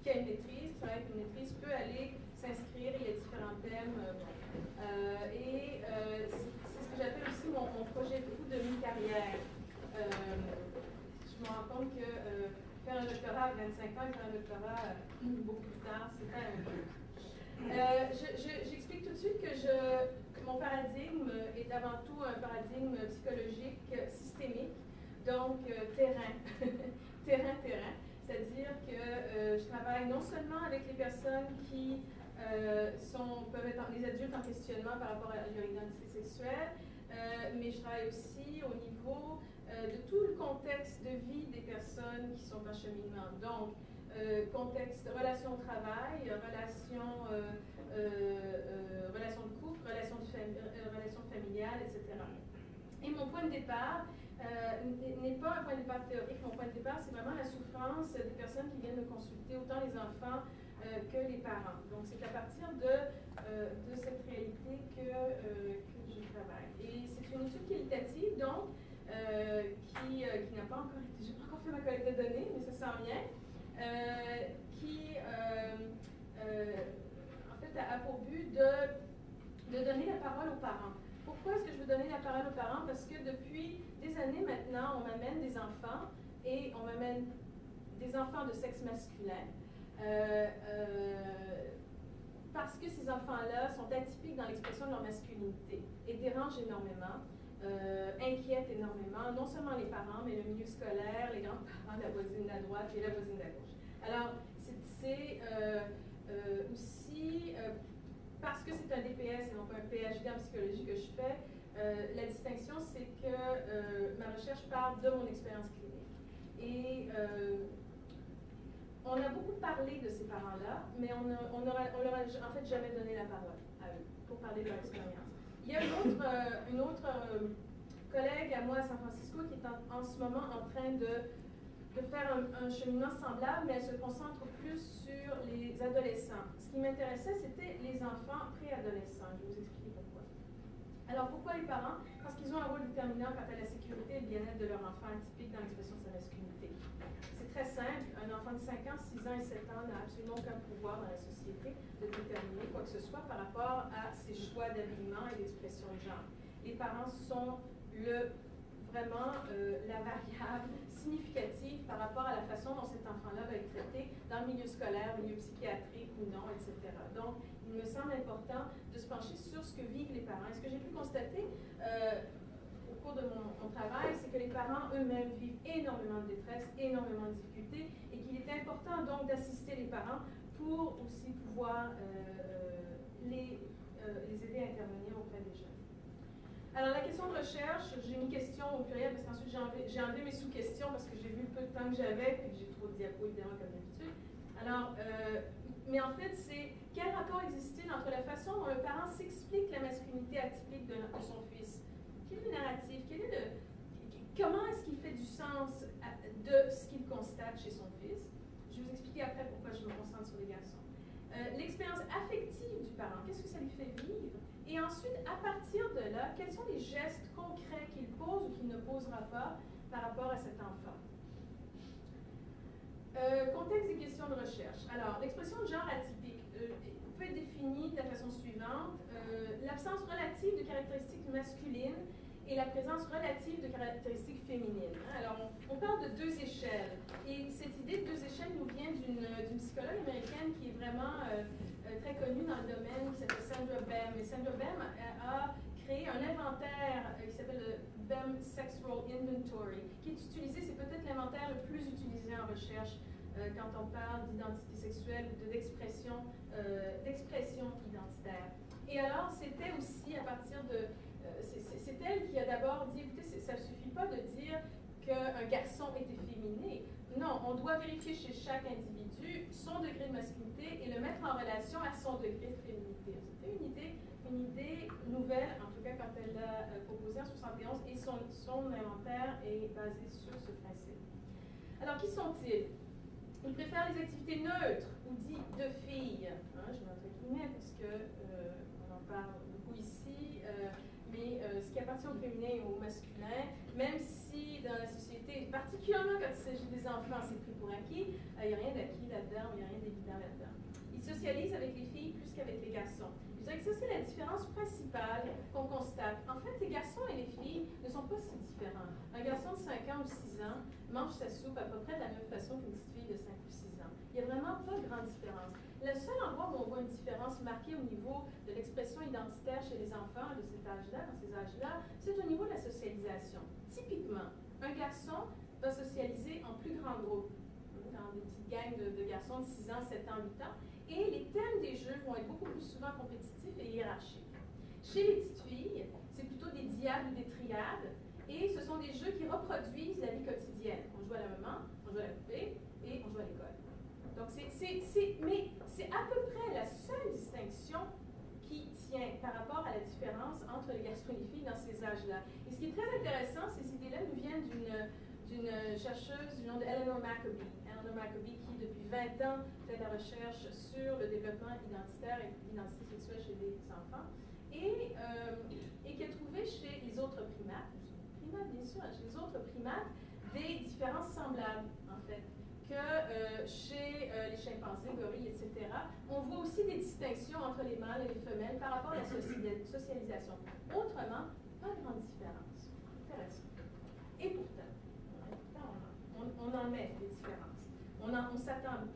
qui a une maîtrise, qui travaille avec une maîtrise, peut aller s'inscrire, il y a différents thèmes. C'est ce que j'appelle aussi mon projet fou de mi-carrière. Je me rends compte que faire un doctorat à 25 ans et faire un doctorat beaucoup plus tard, c'est pas la même chose. J'explique tout de suite que mon paradigme est avant tout un paradigme psychologique systémique, donc terrain, terrain. C'est-à-dire que je travaille non seulement avec les personnes qui peuvent être les adultes en questionnement par rapport à leur identité sexuelle, mais je travaille aussi au niveau de tout le contexte de vie des personnes qui sont en cheminement. Donc, contexte, relation au travail, relation de couple, relation familiale, etc. Et mon point de départ n'est pas un point de départ théorique. Mon point de départ, c'est vraiment la souffrance des personnes qui viennent me consulter, autant les enfants que les parents. Donc, c'est à partir de cette réalité que je travaille. Et c'est une étude qualitative, donc, qui n'a pas encore été, j'ai pas encore fait ma collecte de données, mais ça s'en vient, qui en fait a pour but de donner la parole aux parents. Pourquoi est-ce que je veux donner la parole aux parents? Parce que depuis des années maintenant, on m'amène des enfants et on m'amène des enfants de sexe masculin parce que ces enfants-là sont atypiques dans l'expression de leur masculinité et dérangent énormément. Inquiète énormément, non seulement les parents, mais le milieu scolaire, les grands-parents, la voisine de la droite et la voisine de la gauche. Alors, c'est aussi, parce que c'est un DPS et non pas un PhD en psychologie que je fais, la distinction, c'est que ma recherche part de mon expérience clinique. Et on a beaucoup parlé de ces parents-là, mais on leur a en fait jamais donné la parole à eux pour parler de leur expérience. Il y a une autre collègue à moi à San Francisco qui est en ce moment en train de faire un cheminement semblable, mais elle se concentre plus sur les adolescents. Ce qui m'intéressait, c'était les enfants préadolescents. Je vais vous expliquer pourquoi. Alors, pourquoi les parents? Parce qu'ils ont un rôle déterminant quant à la sécurité et le bien-être de leur enfant atypique dans l'expression de sa masculinité. C'est très simple. Un enfant de 5 ans, 6 ans et 7 ans n'a absolument aucun pouvoir dans la société de déterminer quoi que ce soit par rapport à ses choix d'habillement et d'expression de genre. Les parents sont vraiment la variable significative par rapport à la façon dont cet enfant-là va être traité dans le milieu scolaire, milieu psychiatrique ou non, etc. Donc, il me semble important de se pencher sur ce que vivent les parents. Et ce que j'ai pu constater au cours de mon travail, c'est que les parents eux-mêmes vivent énormément de détresse, énormément de difficultés, et qu'il est important donc d'assister les parents pour aussi pouvoir les aider à intervenir auprès des jeunes. Alors, la question de recherche, j'ai mis question au pluriel parce qu'ensuite j'ai enlevé mes sous-questions parce que j'ai vu le peu de temps que j'avais et que j'ai trop de diapos, évidemment, comme d'habitude. Alors, mais en fait, c'est quel rapport existe-t-il entre la façon dont le parent s'explique la masculinité atypique de son fils? Quel est le narratif? Comment est-ce qu'il fait du sens de ce qu'il constate chez son fils? Je vais vous expliquer après pourquoi je me concentre sur les garçons. L'expérience affective du parent, qu'est-ce que ça lui fait vivre? Et ensuite, à partir de là, quels sont les gestes concrets qu'il pose ou qu'il ne posera pas par rapport à cet enfant? Contexte des questions de recherche. Alors, l'expression de genre atypique peut être définie de la façon suivante. L'absence relative de caractéristiques masculines et la présence relative de caractéristiques féminines. Alors, on parle de deux échelles. Et cette idée de deux échelles nous vient d'une psychologue américaine qui est vraiment très connue dans le domaine, qui s'appelle Sandra Bem. Et Sandra Bem a créé un inventaire qui s'appelle le Bem Sex Role Inventory, qui est utilisé, c'est peut-être l'inventaire le plus utilisé en recherche quand on parle d'identité sexuelle ou d'expression identitaire. Et alors, c'était aussi à partir de... c'est elle qui a d'abord dit, écoutez, ça ne suffit pas de dire qu'un garçon est efféminé. Non, on doit vérifier chez chaque individu son degré de masculinité et le mettre en relation à son degré de féminité. C'était une idée nouvelle, en tout cas quand elle l'a proposée en 1971, et son inventaire est basé sur ce principe. Alors, qui sont-ils? Ils préfèrent les activités neutres, ou dites de filles. Hein, je mets entre guillemets parce qu'on en parle beaucoup ici, mais ce qui appartient au féminin et au masculin, même si dans la société, particulièrement quand il s'agit des enfants, c'est pris pour acquis, il n'y a rien d'acquis là-dedans, il n'y a rien d'évident. socialise avec les filles plus qu'avec les garçons. Je dirais que ça, c'est la différence principale qu'on constate. En fait, les garçons et les filles ne sont pas si différents. Un garçon de 5 ans ou 6 ans mange sa soupe à peu près de la même façon qu'une petite fille de 5 ou 6 ans. Il n'y a vraiment pas de grande différence. Le seul endroit où on voit une différence marquée au niveau de l'expression identitaire chez les enfants de cet âge-là, dans ces âges-là, c'est au niveau de la socialisation. Typiquement, un garçon va socialiser en plus grand groupe, dans des petites gangs de garçons de 6 ans, 7 ans, 8 ans, et les thèmes des jeux vont être beaucoup plus souvent compétitifs et hiérarchiques. Chez les petites filles, c'est plutôt des diades ou des triades, et ce sont des jeux qui reproduisent la vie quotidienne. On joue à la maman, on joue à la poupée, et on joue à l'école. Donc, mais c'est à peu près la seule distinction qui tient par rapport à la différence entre les garçons et les filles dans ces âges-là. Et ce qui est très intéressant, ces idées-là nous viennent d'une chercheuse du nom de Eleanor Maccoby. Eleanor Maccoby qui, depuis 20 ans, fait de la recherche sur le développement identitaire et l'identité sexuelle chez les enfants, et qui a trouvé chez les autres primates, bien sûr, chez les autres primates, des différences semblables, en fait, que chez les chimpanzés, gorilles, etc., on voit aussi des distinctions entre les mâles et les femelles par rapport à la socialisation. Autrement, pas de grande différence. Intéressant. Et pourtant, on en met des différences. On s'attend